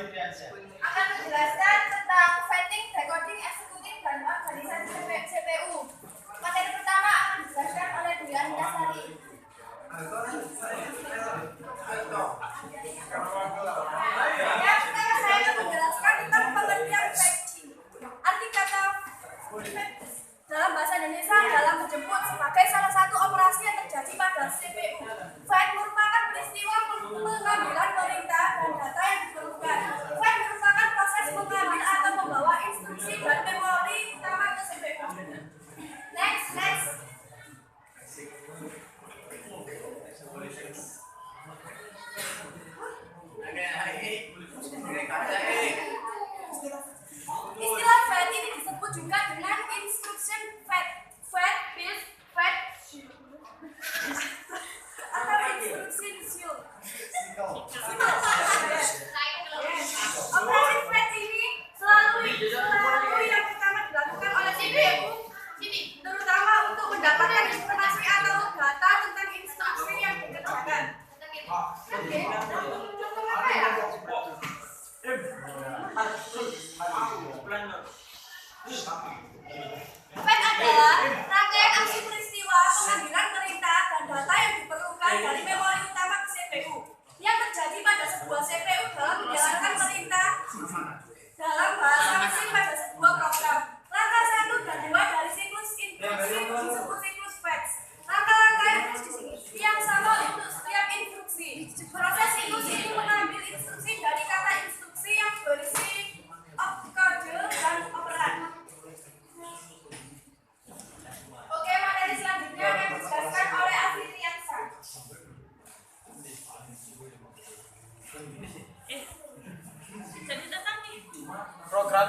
akan menjelaskan tentang setting, decoding, eksekutif, dan organisasi CPU. Materi pertama akan dijelaskan oleh Dwi Anindasari. Yang pertama saya akan menjelaskan tentang pengertian fetching. Arti kata dalam bahasa Indonesia dalam menjemput sebagai salah satu operasi yang terjadi pada CPU. Fetch merupakan peristiwa pengambilan perintah dan data yang diperlukan. Fetch merupakan proses mengambil atau membawa instruksi dari memori utama ke CPU. Next. Istilah fetch ini disebut juga dengan instruction fetch, atau instruksi visual. Operasi fetch ini selalu yang pertama dilakukan oleh CPU, terutama untuk mendapatkan informasi atau data tentang instruksi yang dikerjakan. Contoh apa ya? Fetch adalah rangkaian aksi peristiwa pengambilan perintah dan data yang diperlukan dari memori utama ke CPU yang terjadi pada sebuah CPU dalam menjalankan perintah dalam bahasa mesin pada sebuah program. Langkah 1 dan 2 dari siklus instruksi disebut siklus fetch. Langkah-langkah yang terus di sini yang sama untuk setiap instruksi. Proses siklus ini mengambil instruksi dari kata instruksi yang berisi opkode dan operan. Oke, materi selanjutnya akan dijelaskan oleh Afritriansa. Program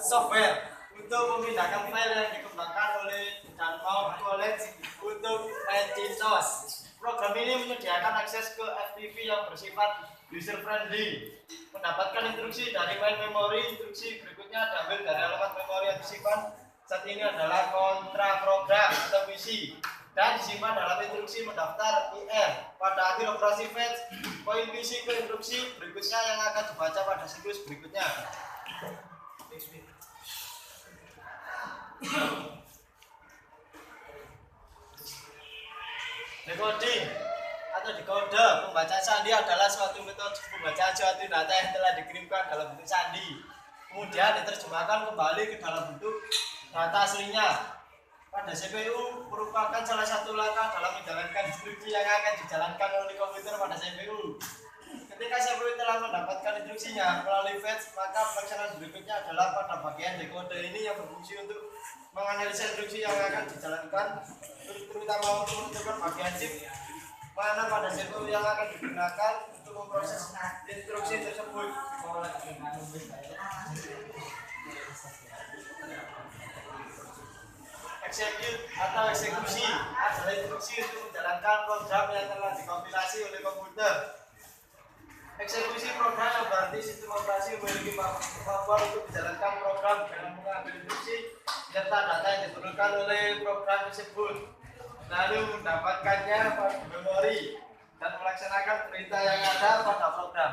software untuk memindahkan file yang dikembangkan oleh Dartmouth College untuk Macintosh. Program ini menyediakan akses ke FTP yang bersifat user friendly. Mendapatkan instruksi dari main memori, instruksi berikutnya diambil dari alamat memori yang disimpan. Saat ini adalah kontra program atau PC dan disimpan dalam instruksi mendaftar IR. Pada akhir operasi fetch, poin PC ke instruksi berikutnya yang akan dibaca pada siklus berikutnya. Decoding atau dekode, pembacaan sandi adalah suatu metode pembacaan suatu data yang telah dikirimkan dalam bentuk sandi, kemudian diterjemahkan kembali ke dalam bentuk data aslinya. Pada CPU merupakan salah satu langkah dalam menjalankan instruksi yang akan dijalankan oleh komputer pada CPU. Ketika CPU telah mendapatkan instruksinya melalui fetch, maka pelaksanaan berikutnya adalah pada bagian dekode ini yang berfungsi untuk menganalisa instruksi yang akan dijalankan, terutama untuk menentukan bagian chip mana pada CPU yang akan digunakan untuk memproses instruksi tersebut. Execute atau eksekusi adalah instruksi untuk menjalankan program yang telah dikompilasi oleh komputer. Eksekusi program yang berarti sistem operasi memiliki kemampuan untuk menjalankan program dengan mengambil instruksi serta data yang diperlukan oleh program tersebut, lalu mendapatkannya pada memori dan melaksanakan perintah yang ada pada program.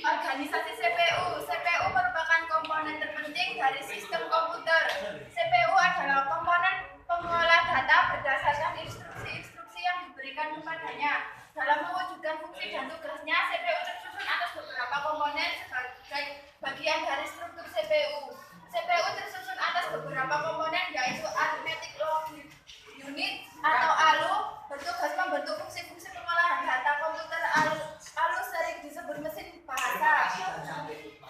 Organisasi CPU. CPU merupakan komponen terpenting dari sistem komputer. CPU adalah komponen pengolah data berdasarkan instruksi-instruksi yang diberikan kepadanya. Dalam mewujudkan fungsi dan tugasnya, CPU tersusun atas beberapa komponen sebagai bagian dari struktur CPU. CPU tersusun atas beberapa komponen yaitu arithmetic logic unit atau ALU, bertugas membentuk fungsi-fungsi pengolahan data komputer. ALU sering disebut mesin bahasa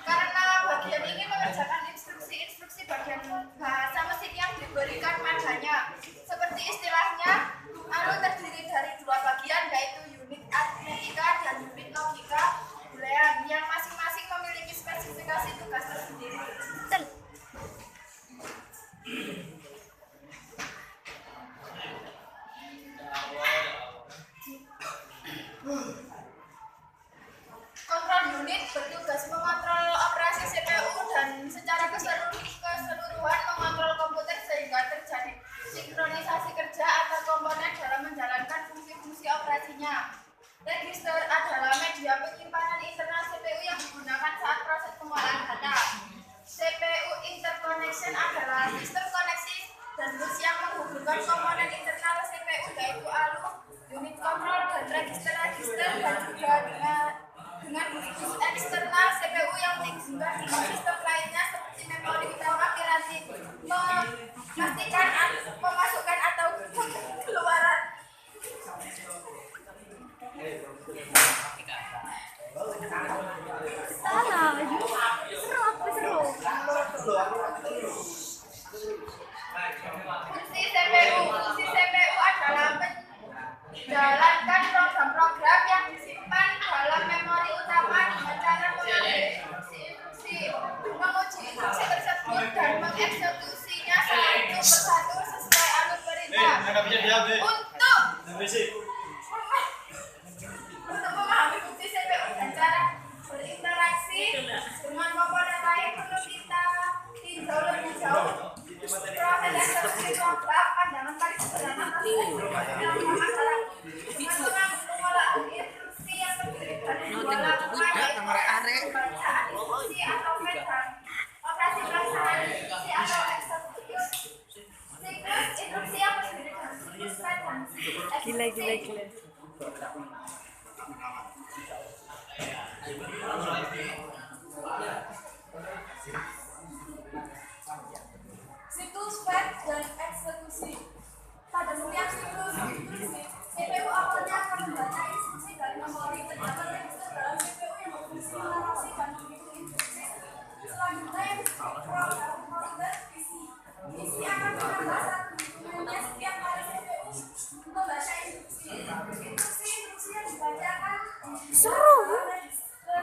karena bagian ini mengerjakan instruksi-instruksi bagian bahasa mesin yang diberikan padanya. Seperti istilahnya, ALU terdiri dari dua bagian yaitu unit aritmetika dan unit logika boolean yang masing-masing memiliki spesifikasi tugas tersebut. Register adalah media penyimpanan internal CPU yang digunakan saat proses pengolahan data. CPU interconnection adalah sistem koneksi dan bus yang menghubungkan komponen internal CPU yaitu ALU, unit kontrol, dan register-register dan juga dengan bus eksternal CPU yang dihubungkan dengan sistem lainnya seperti memori utama piratin, memastikan pemasukan atau keluaran. Salah, seru apa seru? Fungsi CPU adalah menjalankan program-program yang disimpan dalam memori utama dengan cara mengambil instruksi-instruksi, menguji instruksi tersebut dan mengeksekusinya satu persatu sesuai alur perintah. Untuk memahami fungsi CPU dan cara berinteraksi dengan komponen lain perlu kita tinjau lebih jauh. Proses eksekusi program pandangan paling sederhana adalah dengan pengolahan instruksi yang terdiri dari dua laporan yaitu pembacaan instruksi atau medan, operasi pelaksanaan instruksi atau eksekusi, siklus instruksi yang terdiri dari siklus medan, Gila. siklus fetch dan eksekusi. Pada setiap siklus instruksi, CPU awalnya akan membaca instruksi dari memori terdapat register dalam CPU yang berfungsi menarasi dan menghitung instruksi. Selanjutnya yang disebut program counter PC. PC akan menambah satu hitungannya setiap kali CPU membaca instruksi. Instruksi yang dibacakan Seru. register